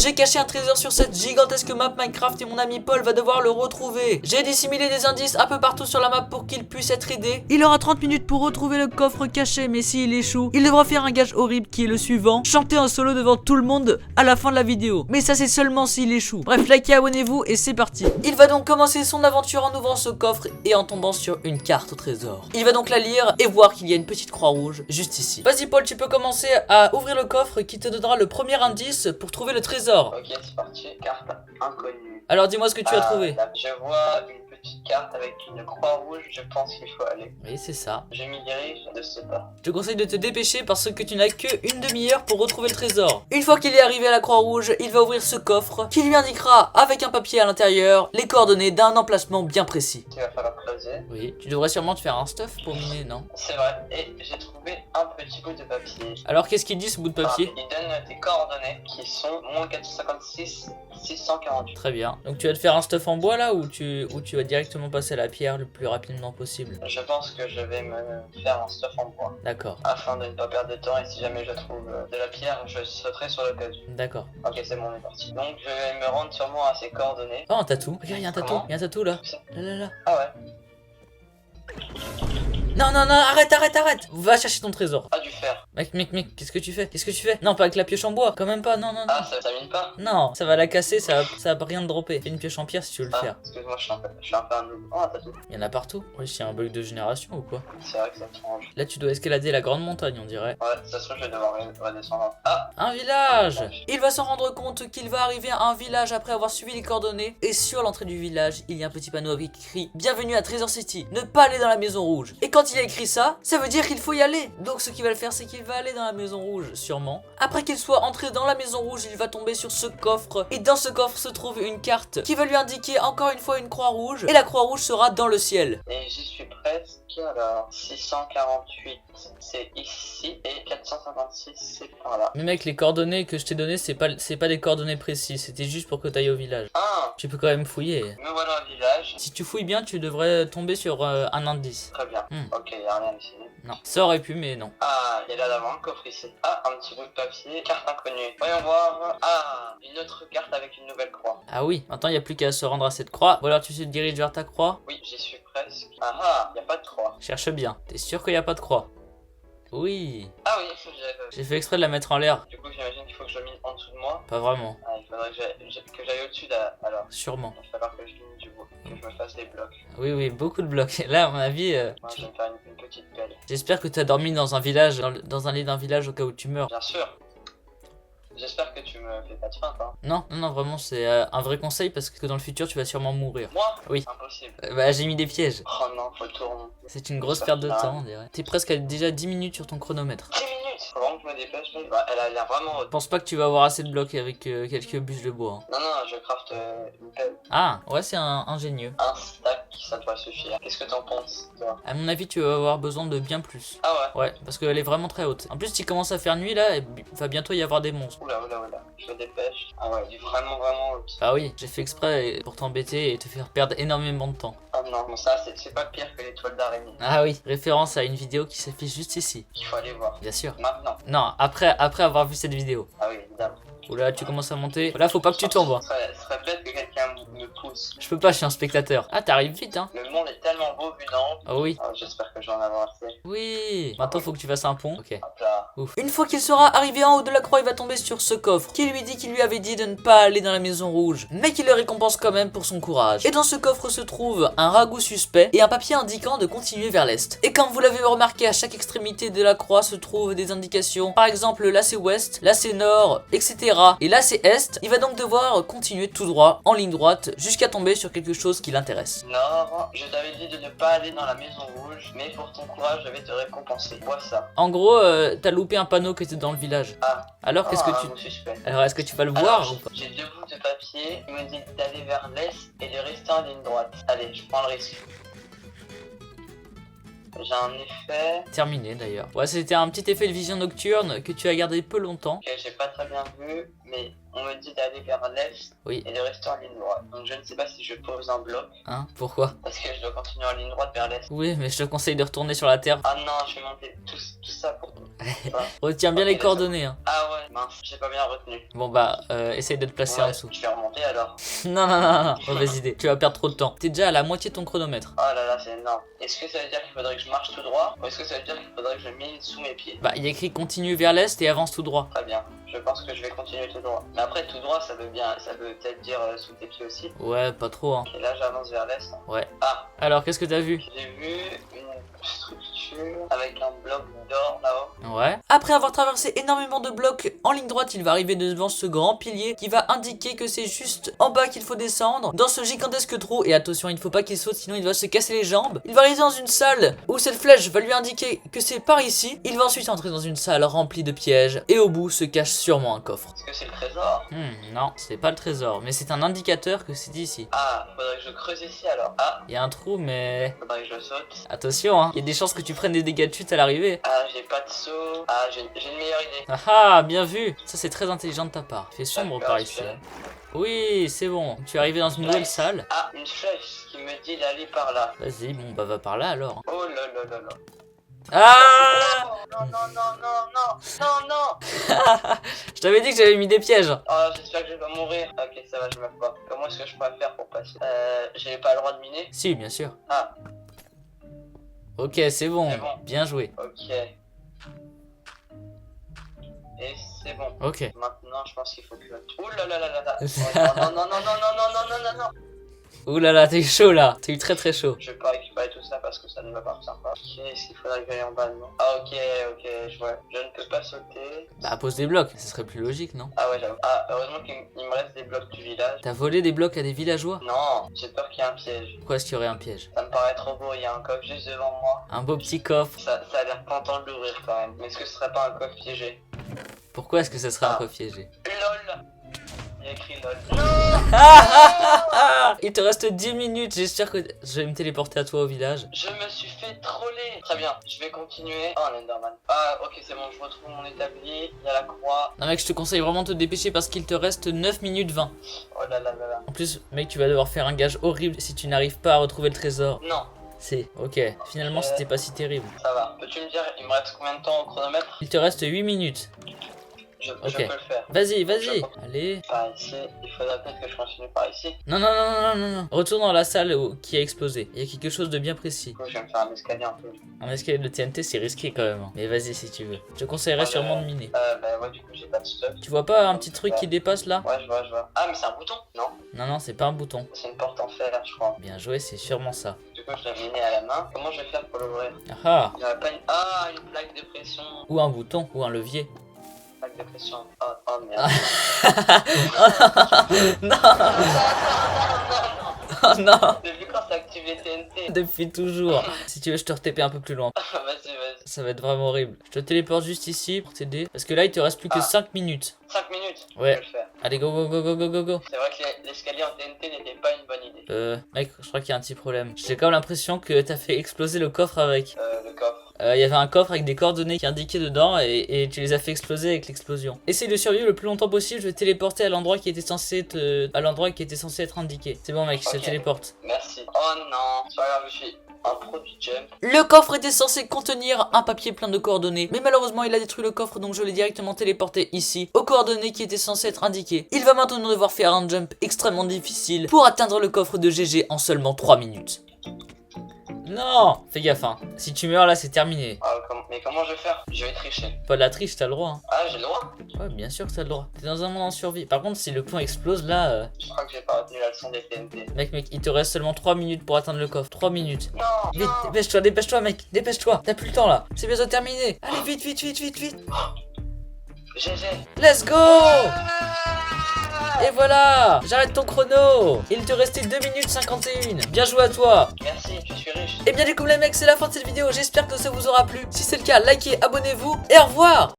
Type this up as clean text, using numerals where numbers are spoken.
J'ai caché un trésor sur cette gigantesque map Minecraft et mon ami Paul va devoir le retrouver. J'ai dissimulé des indices un peu partout sur la map pour qu'il puisse être aidé. Il aura 30 minutes pour retrouver le coffre caché, mais s'il échoue, il devra faire un gage horrible qui est le suivant: chanter un solo devant tout le monde à la fin de la vidéo. Mais ça c'est seulement s'il échoue. Bref, likez, abonnez-vous et c'est parti. Il va donc commencer son aventure en ouvrant ce coffre et en tombant sur une carte au trésor. Il va donc la lire et voir qu'il y a une petite croix rouge juste ici. Vas-y Paul, tu peux commencer à ouvrir le coffre qui te donnera le premier indice pour trouver le trésor. Ok, c'est parti. Carte inconnue. Alors dis-moi ce que tu as trouvé. Là, je vois une petite carte avec une croix rouge. Je pense qu'il faut aller. Oui, c'est ça. Je m'y dirige de ce pas. Je te conseille de te dépêcher parce que tu n'as que une demi-heure pour retrouver le trésor. Une fois qu'il est arrivé à la croix rouge, il va ouvrir ce coffre qui lui indiquera avec un papier à l'intérieur les coordonnées d'un emplacement bien précis. Il va falloir creuser. Oui, tu devrais sûrement te faire un stuff pour miner, non? C'est vrai. Et j'ai trouvé un petit bout de papier. Alors qu'est-ce qu'il dit ce bout de papier? Il donne tes coordonnées qui sont moins 456 648. Très bien. Donc tu vas te faire un stuff en bois là ou tu vas directement passer à la pierre le plus rapidement possible? Je pense que je vais me faire un stuff en bois. D'accord. Afin de ne pas perdre de temps, et si jamais je trouve de la pierre, je sauterai sur l'occasion. D'accord. Ok, c'est bon, on est parti. Donc je vais me rendre sûrement à ces coordonnées. Oh, un tatou. Regarde, il y a un tatou. Comment? Il y a un tatou là. Où ça? Là. Ah ouais. Non, arrête. Va chercher ton trésor. Ah, du fer. Mec, qu'est-ce que tu fais? Non, pas avec la pioche en bois, quand même pas, non. Ah, ça mine pas? Non, ça va la casser, ça va rien de dropper. Fais une pioche en pierre si tu veux le faire. Excuse-moi, je suis un peu un noob. Oh, un tatou. Il y en a partout. Oui, c'est un bug de génération ou quoi? C'est vrai que ça change. Là, tu dois escalader la grande montagne, on dirait. Ouais, ça se trouve, je vais devoir redescendre. Ah, Un village! Il va s'en rendre compte qu'il va arriver à un village après avoir suivi les coordonnées. Et sur l'entrée du village, il y a un petit panneau avec écrit: Bienvenue à Treasure City, ne pas aller dans la maison rouge. Et quand il a écrit ça veut dire qu'il faut y aller. Donc ce qu'il va le faire, c'est qu'il va aller dans la maison rouge, sûrement. Après qu'il soit entré dans la maison rouge, il va tomber sur ce coffre. Et dans ce coffre se trouve une carte qui va lui indiquer encore une fois une croix rouge. Et la croix rouge sera dans le ciel. et j'y suis presque. Alors, 648, c'est ici. Et 456, c'est par là. Mais mec, les coordonnées que je t'ai données, c'est pas des coordonnées précises. C'était juste pour que tu ailles au village. Ah, Tu peux quand même fouiller. me voilà au village. Si tu fouilles bien, tu devrais tomber sur un indice. Très bien. Hmm. Ok, y a rien ici. Non, ça aurait pu, mais non. Ah, il y a là d'avant un coffre ici. Ah, un petit bout de papier. Carte inconnue. Voyons voir. Ah, une autre carte avec une nouvelle croix. Ah oui, maintenant il n'y a plus qu'à se rendre à cette croix. Ou alors tu te diriges vers ta croix. Oui, j'y suis presque. Ah, y a pas de croix. Cherche bien. T'es sûr qu'il n'y a pas de croix? Oui. Ah oui, J'ai fait exprès de la mettre en l'air. du coup, j'imagine qu'il faut que je mine en dessous de moi. Pas vraiment. Ah, il faudrait que j'aille au-dessus alors. Sûrement. Il va falloir que je mine du bois. Que je me fasse des blocs. Oui, beaucoup de blocs. Là, à mon avis, Moi, je vais me faire une petite pelle. j'espère que tu as dormi dans un village, dans un lit d'un village au cas où tu meurs. Bien sûr. J'espère que tu me fais pas de feinte, hein. Non, vraiment, c'est un vrai conseil parce que dans le futur, tu vas sûrement mourir. Moi? Oui. Impossible. Bah, j'ai mis des pièges. Oh non, faut tourner. C'est une grosse perte de temps, on dirait. T'es presque à déjà 10 minutes sur ton chronomètre. 10 minutes. Faut vraiment que je me dépêche. Là. Bah, elle a l'air vraiment haute. Je pense pas que tu vas avoir assez de blocs avec quelques bûches de bois. Hein. Non, je craft une pelle. Ah, ouais, c'est ingénieux. Un stack, ça devrait suffire. Qu'est-ce que t'en penses, toi? À mon avis, tu vas avoir besoin de bien plus. Ah ouais? Ouais, parce qu'elle est vraiment très haute. En plus, il commence à faire nuit là, et il va bientôt y avoir des monstres. Oula. Je me dépêche. Ah ouais, il est vraiment haute. Ah oui, j'ai fait exprès pour t'embêter et te faire perdre énormément de temps. Oh non, bon, ça, c'est pas pire que les toiles d'araignée. Ah oui, référence à une vidéo qui s'affiche juste ici. Il faut aller voir. Bien sûr. Maintenant. Non, après avoir vu cette vidéo. Ah oui, évidemment. Oula, tu commences à monter. Là, faut pas que tu tombes. Hein. Ce serait bête que quelqu'un me pousse. Je peux pas, je suis un spectateur. Ah, t'arrives vite, hein. Le monde est tellement beau vu d'en haut. Ah oui. Oh, j'espère que je vais en avoir assez. Oui. Maintenant, faut que tu fasses un pont. Ok. Hop là. Ouf. Une fois qu'il sera arrivé en haut de la croix, il va tomber sur ce coffre qui lui dit qu'il lui avait dit de ne pas aller dans la maison rouge, mais qu'il le récompense quand même pour son courage. Et dans ce coffre se trouve un ragoût suspect et un papier indiquant de continuer vers l'est. Et comme vous l'avez remarqué, à chaque extrémité de la croix se trouvent des indications. Par exemple, là c'est ouest, là c'est nord, etc. Et là c'est est. Il va donc devoir continuer tout droit, en ligne droite, jusqu'à tomber sur quelque chose qui l'intéresse. Nord, je t'avais dit de ne pas aller dans la maison rouge, mais pour ton courage, je vais te récompenser. Vois ça. En gros, t'as loupé un panneau qui était dans le village. Ah. Alors qu'est-ce que Un tu... mot suspect. Alors est-ce que tu vas le voir Alors, ou pas? j'ai 2 bouts de papier qui me disent d'aller vers l'est et de rester en ligne droite. Allez, je prends le risque. J'ai un effet. Terminé d'ailleurs. Ouais, c'était un petit effet de vision nocturne que tu as gardé peu longtemps. Que j'ai pas très bien vu, mais on me dit d'aller vers l'est Oui. et de rester en ligne droite. Donc je ne sais pas si je pose un bloc, Hein? Pourquoi? parce que je dois continuer en ligne droite vers l'est. Oui, mais je te conseille de retourner sur la terre. Ah non, je vais monter tout ça pour tout. Retiens bien Ok, les d'accord. coordonnées, hein. Ah ouais, mince, j'ai pas bien retenu. Bon bah, essaye de te placer en Ouais, dessous. je vais remonter alors. Non, non, non, non, mauvaise idée. Tu vas perdre trop de temps. T'es déjà à la moitié de ton chronomètre. Oh là là, c'est énorme. Est-ce que ça veut dire qu'il faudrait que je marche tout droit, ou est-ce que ça veut dire qu'il faudrait que je mine sous mes pieds? Bah, il y a écrit continue vers l'est et avance tout droit. Très bien, je pense que je vais continuer tout droit. Mais après, tout droit, ça veut peut-être dire sous tes pieds aussi. Ouais, pas trop, hein. Et là, j'avance vers l'est. Ouais. Ah, Alors, qu'est-ce que t'as vu? j'ai vu une structure avec un bloc d'or là-haut. Ouais. Après avoir traversé énormément de blocs en ligne droite, il va arriver devant ce grand pilier qui va indiquer que c'est juste en bas qu'il faut descendre dans ce gigantesque trou. Et attention, il ne faut pas qu'il saute, sinon il va se casser les jambes. Il va arriver dans une salle où cette flèche va lui indiquer que c'est par ici. Il va ensuite entrer dans une salle remplie de pièges et au bout se cache sûrement un coffre. Est-ce que c'est le trésor? Non, c'est pas le trésor, mais c'est un indicateur que c'est ici. Ah, faudrait que je creuse ici alors. Ah, Il y a un trou, mais faudrait que je saute. attention, hein. Il y a des chances que tu prennes des dégâts de chute à l'arrivée. Ah, j'ai pas de saut. Ah, j'ai une meilleure idée. Ah, bien vu. Ça, c'est très intelligent de ta part. Il fait sombre D'accord, par ici. ok. Hein. Oui, c'est bon. Tu es arrivé dans une nouvelle salle. Ah, une flèche qui me dit d'aller par là. Vas-y, bon, bah va par là alors. Oh là là là là. Ah! Non, non, non, non, non, non, non. Je t'avais dit que j'avais mis des pièges. Oh, j'espère que je vais pas mourir. Ok, ça va, je meurs pas. Comment est-ce que je pourrais faire pour passer? J'ai pas le droit de miner? Si, bien sûr. Ah, Ok, c'est bon. C'est bon. Bien joué. ok. Et c'est bon. Ok. Maintenant, je pense qu'il faut que... Ouh là là là là là. Oh, non, non, non, non, non, non, non, non, non, non. Ouh là là, t'as eu chaud là. T'as eu très très chaud. Je vais pas récupérer tout ça parce que ça ne va pas me servir. Ok, est-ce qu'il faudrait que j'aille en bas, non? Ah, ok, ok, je vois. Je ne peux pas sauter. Bah, pose des blocs. Ce serait plus logique, non? Ah ouais, j'avoue. Ah, heureusement qu'il me reste des blocs du village. T'as volé des blocs à des villageois? Non, j'ai peur qu'il y ait un piège. Pourquoi est-ce qu'il y aurait un piège? Ça me paraît trop beau, il y a un coffre juste devant moi. Un beau petit coffre. Ça a l'air tentant de l'ouvrir quand même. Mais est-ce que ce serait pas un coffre piégé? Pourquoi est-ce que ça serait un coffre piégé? LOL. Il y a écrit LOL. Il te reste 10 minutes, j'espère que je vais me téléporter à toi au village. Je me suis fait troller. Très bien, je vais continuer. Oh, un Enderman. Ah, ok, c'est bon, je retrouve mon établi. Il y a la croix. Non mec, je te conseille vraiment de te dépêcher parce qu'il te reste 9 minutes 20. Oh là là là là. En plus, mec, tu vas devoir faire un gage horrible si tu n'arrives pas à retrouver le trésor. Non, C'est, ok, finalement c'était pas si terrible. ça va. Peux-tu me dire, il me reste combien de temps au chronomètre? Il te reste 8 minutes. Je Ok. peux le faire. Vas-y, vas-y. Allez. Par ici, il faudrait peut-être que je continue par ici. Non, non, non, non, non, non. Retourne dans la salle qui a explosé. Il y a quelque chose de bien précis. Du coup, je vais me faire un escalier un peu. Un escalier de TNT, c'est risqué quand même. Hein. Mais vas-y si tu veux. Je te conseillerais sûrement de miner. Bah ouais, du coup, j'ai pas de stuff. Tu vois pas un petit truc qui dépasse là? Ouais, je vois. Ah, mais c'est un bouton? Non, Non, non, c'est pas un bouton. c'est une porte en fer, je crois. Bien joué, c'est sûrement ça. Du coup, je dois miner à la main. Comment je vais faire pour l'ouvrir? Ah, Il y aurait pas une... Ah, une plaque de pression. ou un bouton, ou un levier. Plaque de pression. Oh merde. Non, oh non, Depuis quand ça active les TNT? depuis toujours. Si tu veux, je te retépais un peu plus loin. Vas-y. Ça va être vraiment horrible. Je te téléporte juste ici pour t'aider. Parce que là, il te reste plus que 5 minutes. 5 minutes. Ouais. Je vais le faire. Allez, go, go, go, go, go, go, go. C'est vrai que l'escalier en TNT n'était pas une bonne idée. Mec, je crois qu'il y a un petit problème. J'ai quand même l'impression que t'as fait exploser le coffre avec. Le coffre. Il y avait un coffre avec des coordonnées qui indiquaient dedans et tu les as fait exploser avec l'explosion. Essaye de survivre le plus longtemps possible, je vais te téléporter à l'endroit qui était censé être indiqué. C'est bon mec, je te Ok. téléporte. Merci. Oh non. C'est pas grave, je suis un pro du jump. Le coffre était censé contenir un papier plein de coordonnées, mais malheureusement il a détruit le coffre donc je l'ai directement téléporté ici, aux coordonnées qui étaient censées être indiquées. Il va maintenant devoir faire un jump extrêmement difficile pour atteindre le coffre de GG en seulement 3 minutes. Non, fais gaffe hein, si tu meurs là c'est terminé. Ah, mais comment je vais faire? Je vais tricher. Pas de la triche, t'as le droit hein. Ah, j'ai le droit? Ouais bien sûr que t'as le droit, t'es dans un monde en survie. Par contre si le pont explose là, Je crois que j'ai pas retenu la leçon des TNT. mec, il te reste seulement 3 minutes pour atteindre le coffre, 3 minutes. Non, Vite, non. dépêche-toi mec, dépêche-toi, t'as plus le temps là, c'est bientôt terminé. Allez vite. GG. Let's go! Et voilà! J'arrête ton chrono! Il te restait 2 minutes 51. Bien joué à toi! Merci, je suis riche. Et bien du coup les mecs, c'est la fin de cette vidéo. J'espère que ça vous aura plu. Si c'est le cas, likez, abonnez-vous et au revoir!